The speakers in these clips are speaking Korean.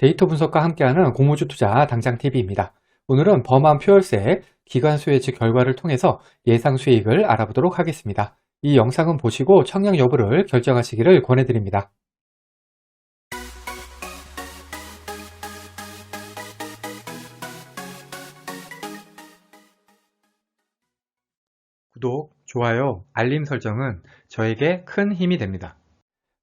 데이터 분석과 함께하는 공모주 투자 당장 TV입니다. 오늘은 범한 퓨얼세 기관 수혜치 결과를 통해서 예상 수익을 알아보도록 하겠습니다. 이 영상은 보시고 청약 여부를 결정하시기를 권해드립니다. 구독, 좋아요, 알림 설정은 저에게 큰 힘이 됩니다.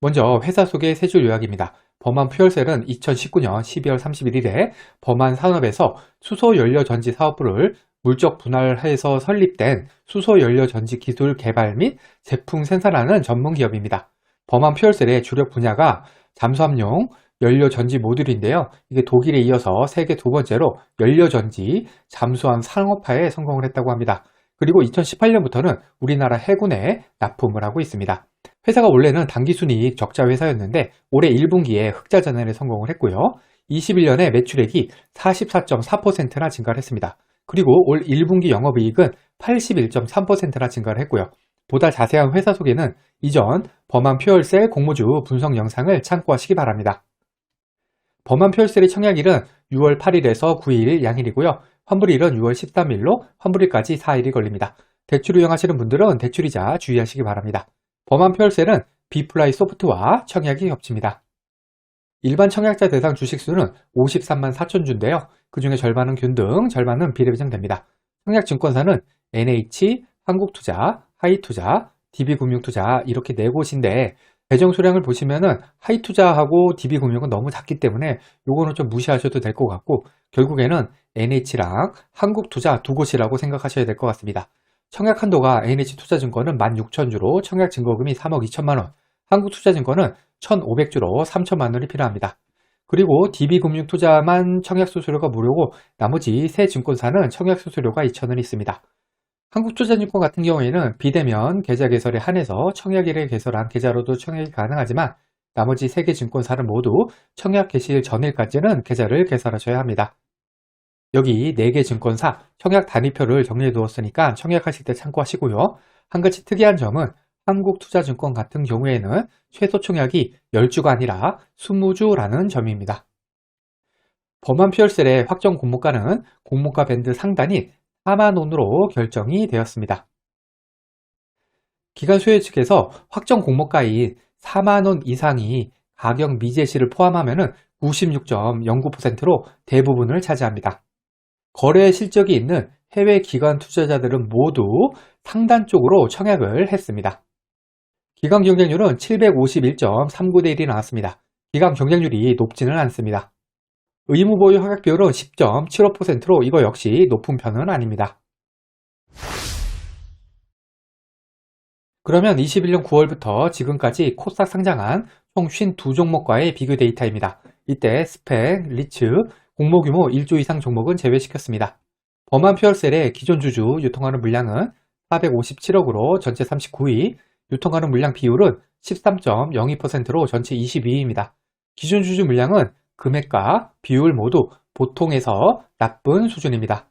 먼저 회사 소개 세 줄 요약입니다. 범한 퓨얼셀은 2019년 12월 31일에 범한 산업에서 수소연료전지 사업부를 물적 분할해서 설립된 수소연료전지 기술 개발 및 제품 생산하는 전문 기업입니다. 범한 퓨얼셀의 주력 분야가 잠수함용 연료전지 모듈인데요. 이게 독일에 이어서 세계 두 번째로 연료전지 잠수함 상업화에 성공을 했다고 합니다. 그리고 2018년부터는 우리나라 해군에 납품을 하고 있습니다. 회사가 원래는 당기순이익 적자 회사였는데 올해 1분기에 흑자 전환에 성공을 했고요. 21년에 매출액이 44.4%나 증가를 했습니다. 그리고 올 1분기 영업이익은 81.3%나 증가를 했고요. 보다 자세한 회사 소개는 이전 범한 퓨얼셀 공모주 분석 영상을 참고하시기 바랍니다. 범한 퓨얼셀의 청약일은 6월 8일에서 9일 양일이고요. 환불일은 6월 13일로 환불일까지 4일이 걸립니다. 대출 이용하시는 분들은 대출이자 주의하시기 바랍니다. 범한 퓨얼셀은 비플라이 소프트와 청약이 겹칩니다. 일반 청약자 대상 주식수는 53만 4천 주인데요. 그 중에 절반은 균등, 절반은 비례배정됩니다. 청약증권사는 NH, 한국투자, 하이투자, DB금융투자 이렇게 네 곳인데 배정 수량을 보시면은 하이투자하고 DB금융은 너무 작기 때문에 요거는 좀 무시하셔도 될 것 같고 결국에는 NH랑 한국투자 두 곳이라고 생각하셔야 될 것 같습니다. 청약 한도가 NH투자증권은 16,000주로 청약 증거금이 3억 2천만 원, 한국투자증권은 1,500주로 3천만 원이 필요합니다. 그리고 DB금융투자만 청약 수수료가 무료고 나머지 세 증권사는 청약 수수료가 2,000원 있습니다. 한국투자증권 같은 경우에는 비대면 계좌 개설에 한해서 청약일에 개설한 계좌로도 청약이 가능하지만 나머지 세 개 증권사는 모두 청약 개시일 전일까지는 계좌를 개설하셔야 합니다. 여기 4개 증권사 청약 단위표를 정리해 두었으니까 청약하실 때 참고하시고요. 한 가지 특이한 점은 한국투자증권 같은 경우에는 최소 청약이 10주가 아니라 20주라는 점입니다. 범한 퓨얼셀의 확정 공모가는 공모가 밴드 상단인 4만 원으로 결정이 되었습니다. 기관 수혜 측에서 확정 공모가인 4만 원 이상이 가격 미제시를 포함하면 96.09%로 대부분을 차지합니다. 거래 실적이 있는 해외 기관 투자자들은 모두 상단 쪽으로 청약을 했습니다. 기관 경쟁률은 751.39대 1이 나왔습니다. 기관 경쟁률이 높지는 않습니다. 의무 보유 허약 비율은 10.75%로 이거 역시 높은 편은 아닙니다. 그러면 21년 9월부터 지금까지 코스닥 상장한 총 52종목과의 비교 데이터입니다. 이때 스펙, 리츠, 공모 규모 1조 이상 종목은 제외시켰습니다. 범한 퓨얼셀의 기존 주주 유통하는 물량은 457억으로 전체 39위, 유통하는 물량 비율은 13.02%로 전체 22위입니다. 기존 주주 물량은 금액과 비율 모두 보통에서 나쁜 수준입니다.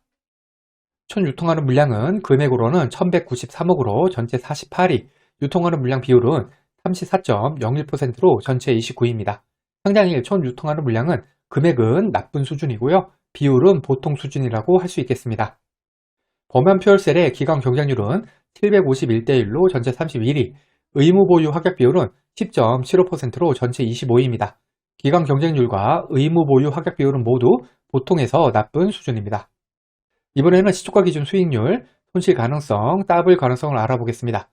총 유통하는 물량은 금액으로는 1193억으로 전체 48위, 유통하는 물량 비율은 34.01%로 전체 29위입니다. 상장일 총 유통하는 물량은 금액은 나쁜 수준이고요. 비율은 보통 수준이라고 할 수 있겠습니다. 범한 퓨얼셀의 기관 경쟁률은 751대 1로 전체 31위, 의무 보유 합격 비율은 10.75%로 전체 25위입니다. 기관 경쟁률과 의무 보유 합격 비율은 모두 보통에서 나쁜 수준입니다. 이번에는 시초가 기준 수익률, 손실 가능성, 더블 가능성을 알아보겠습니다.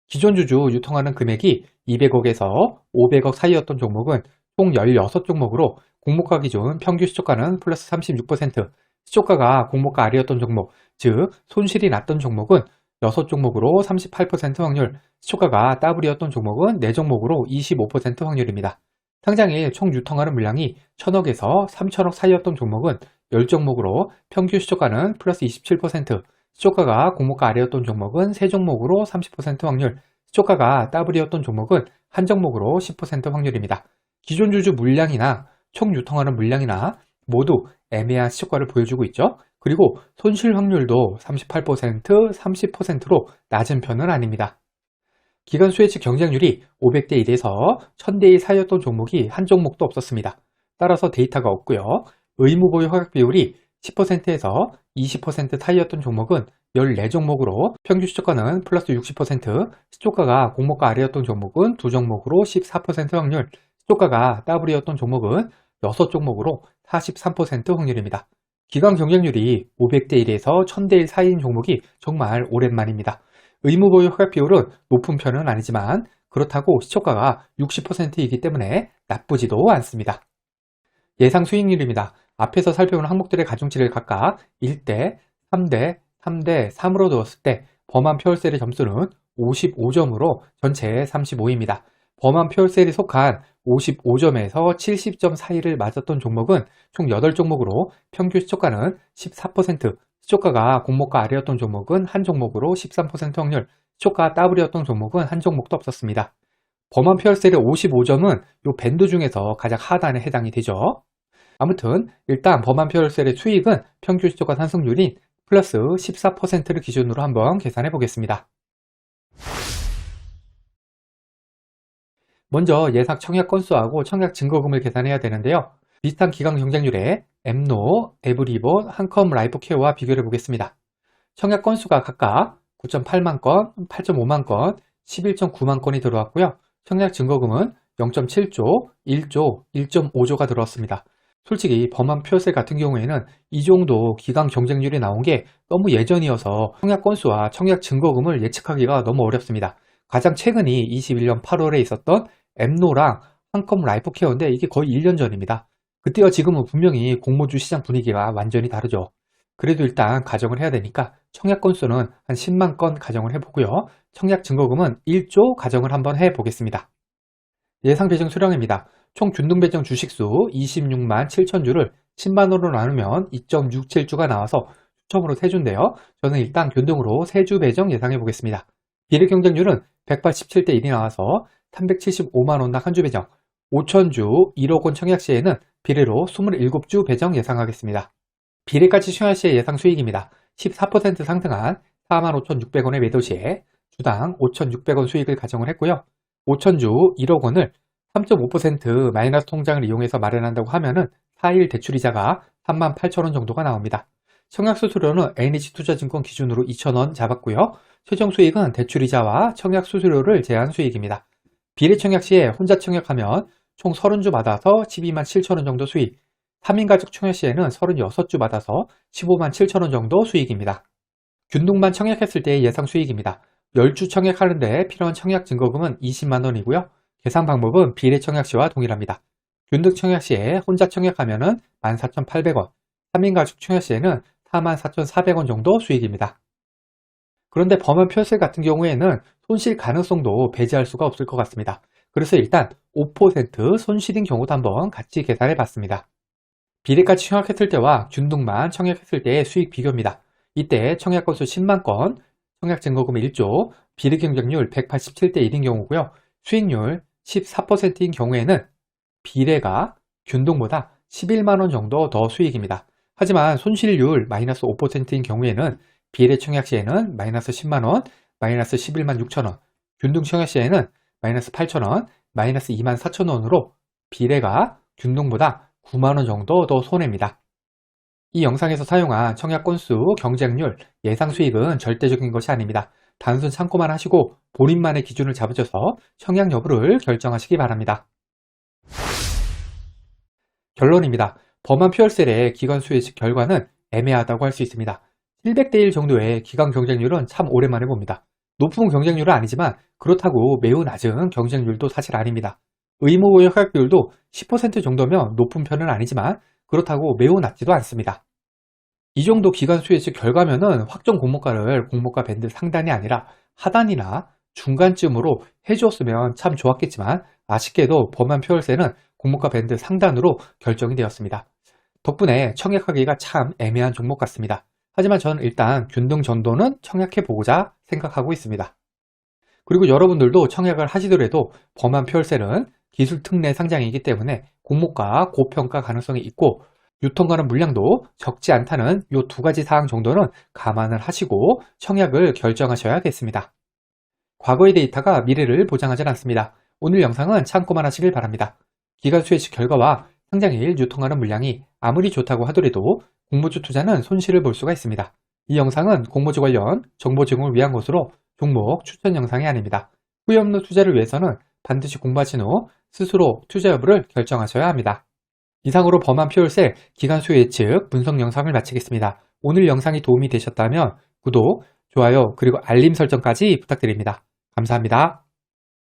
기존 주주 유통하는 금액이 200억에서 500억 사이였던 종목은 총 16종목으로 공모가 기준 평균 시초가는 플러스 36%, 시초가가 공모가 아래였던 종목, 즉 손실이 났던 종목은 6종목으로 38% 확률, 시초가가 더블이었던 종목은 4종목으로 25% 확률입니다. 상장일 총 유통하는 물량이 1000억에서 3000억 사이였던 종목은 10종목으로 평균 시초가는 플러스 27%, 시초가가 공모가 아래였던 종목은 3종목으로 30% 확률, 시초가가 더블이었던 종목은 1종목으로 10% 확률입니다. 기존 주주 물량이나 총 유통하는 물량이나 모두 애매한 시초가를 보여주고 있죠. 그리고 손실 확률도 38%, 30%로 낮은 편은 아닙니다. 기관 수혜측 경쟁률이 500대 1에서 1000대 1 사이였던 종목이 한 종목도 없었습니다. 따라서 데이터가 없고요. 의무보유 허약 비율이 10%에서 20% 사이였던 종목은 14종목으로 평균 시초가는 플러스 60%, 시초가가 공모가 아래였던 종목은 2종목으로 14% 확률, 시초가가 더블이었던 종목은 6종목으로 43% 확률입니다. 기관 경쟁률이 500대 1에서 1000대 1 사이인 종목이 정말 오랜만입니다. 의무보유 허약 비율은 높은 편은 아니지만 그렇다고 시초가가 60%이기 때문에 나쁘지도 않습니다. 예상 수익률입니다. 앞에서 살펴본 항목들의 가중치를 각각 1대, 3대, 3대, 3으로 두었을 때 범한 퓨얼셀의 점수는 55점으로 전체 35입니다. 범한 퓨얼셀이 속한 55점에서 70점 사이를 맞았던 종목은 총 8종목으로 평균 시초가는 14%, 시초가가 공모가 아래였던 종목은 한 종목으로 13% 확률, 시초가 더블이었던 종목은 한 종목도 없었습니다. 범한 퓨얼셀의 55점은 이 밴드 중에서 가장 하단에 해당이 되죠. 아무튼 일단 범한 퓨얼셀의 수익은 평균 시초가 상승률인 플러스 14%를 기준으로 한번 계산해 보겠습니다. 먼저 예상 청약 건수하고 청약 증거금을 계산해야 되는데요. 비슷한 기간 경쟁률의 엠노, 에브리본, 한컴 라이프케어와 비교해 보겠습니다. 청약 건수가 각각 9.8만 건, 8.5만 건, 11.9만 건이 들어왔고요. 청약 증거금은 0.7조, 1조, 1.5조가 들어왔습니다. 솔직히 범한 퓨얼셀 같은 경우에는 이 정도 기간 경쟁률이 나온 게 너무 예전이어서 청약 건수와 청약 증거금을 예측하기가 너무 어렵습니다. 가장 최근이 21년 8월에 있었던 엠노랑 한컴 라이프케어인데 이게 거의 1년 전입니다. 그때와 지금은 분명히 공모주 시장 분위기가 완전히 다르죠. 그래도 일단 가정을 해야 되니까 청약 건수는 한 10만 건 가정을 해보고요. 청약 증거금은 1조 가정을 한번 해보겠습니다. 예상 배정 수량입니다. 총 균등 배정 주식수 26만 7천 주를 10만원으로 나누면 2.67주가 나와서 추첨으로 3주인데요. 저는 일단 균등으로 3주 배정 예상해 보겠습니다. 비례 경쟁률은 187대 1이 나와서 375만원당 한 주 배정, 5천주 1억 원 청약 시에는 비례로 27주 배정 예상하겠습니다. 비례가치 청약 시의 예상 수익입니다. 14% 상승한 45,600원의 매도 시에 주당 5,600원 수익을 가정을 했고요. 5천주 1억 원을 3.5% 마이너스 통장을 이용해서 마련한다고 하면은 4일 대출이자가 38,000원 정도가 나옵니다. 청약 수수료는 NH투자증권 기준으로 2,000원 잡았고요. 최종 수익은 대출이자와 청약 수수료를 제한 수익입니다. 비례 청약 시에 혼자 청약하면 총 30주 받아서 12만 7천원 정도 수익, 3인 가족 청약 시에는 36주 받아서 15만 7천원 정도 수익입니다. 균등만 청약했을 때의 예상 수익입니다. 10주 청약하는데 필요한 청약 증거금은 20만원이고요. 계산 방법은 비례 청약 시와 동일합니다. 균등 청약 시에 혼자 청약하면 14,800원, 3인 가족 청약 시에는 44,400원 정도 수익입니다. 그런데 범한 퓨얼셀 같은 경우에는 손실 가능성도 배제할 수가 없을 것 같습니다. 그래서 일단 5% 손실인 경우도 한번 같이 계산해 봤습니다. 비례가치 청약했을 때와 균등만 청약했을 때의 수익 비교입니다. 이때 청약 건수 10만 건, 청약 증거금 1조, 비례 경쟁률 187대 1인 경우고요. 수익률 14%인 경우에는 비례가 균등보다 11만원 정도 더 수익입니다. 하지만 손실률 마이너스 5%인 경우에는 비례 청약 시에는 마이너스 10만원, 마이너스 11만 6천원, 균등 청약 시에는 마이너스 8천원, 마이너스 2만 4천원으로 비례가 균등보다 9만원 정도 더 손해입니다. 이 영상에서 사용한 청약 건수, 경쟁률, 예상 수익은 절대적인 것이 아닙니다. 단순 참고만 하시고 본인만의 기준을 잡으셔서 청약 여부를 결정하시기 바랍니다. 결론입니다. 범한 퓨얼셀의 기관 수혜식 결과는 애매하다고 할 수 있습니다. 700대 1 정도의 기관 경쟁률은 참 오랜만에 봅니다. 높은 경쟁률은 아니지만 그렇다고 매우 낮은 경쟁률도 사실 아닙니다. 의무보유 허약 비율도 10% 정도면 높은 편은 아니지만 그렇다고 매우 낮지도 않습니다. 이 정도 기간 수혜식 결과면은 확정 공모가를 공모가 밴드 상단이 아니라 하단이나 중간쯤으로 해주었으면 참 좋았겠지만 아쉽게도 범한 퓨얼셀은 공모가 밴드 상단으로 결정이 되었습니다. 덕분에 청약하기가 참 애매한 종목 같습니다. 하지만 저는 일단 균등 정도는 청약해보고자 생각하고 있습니다. 그리고 여러분들도 청약을 하시더라도 범한 퓨얼셀은 기술 특례 상장이기 때문에 공모가 고평가 가능성이 있고 유통가는 물량도 적지 않다는 이 두 가지 사항 정도는 감안을 하시고 청약을 결정하셔야겠습니다. 과거의 데이터가 미래를 보장하지 않습니다. 오늘 영상은 참고만 하시길 바랍니다. 기간 수혜식 결과와 상장일 유통하는 물량이 아무리 좋다고 하더라도 공모주 투자는 손실을 볼 수가 있습니다. 이 영상은 공모주 관련 정보 제공을 위한 것으로 종목 추천 영상이 아닙니다. 후회 없는 투자를 위해서는 반드시 공부하신 후 스스로 투자 여부를 결정하셔야 합니다. 이상으로 범한 피올세 기간 수요 예측 분석 영상을 마치겠습니다. 오늘 영상이 도움이 되셨다면 구독, 좋아요, 그리고 알림 설정까지 부탁드립니다. 감사합니다.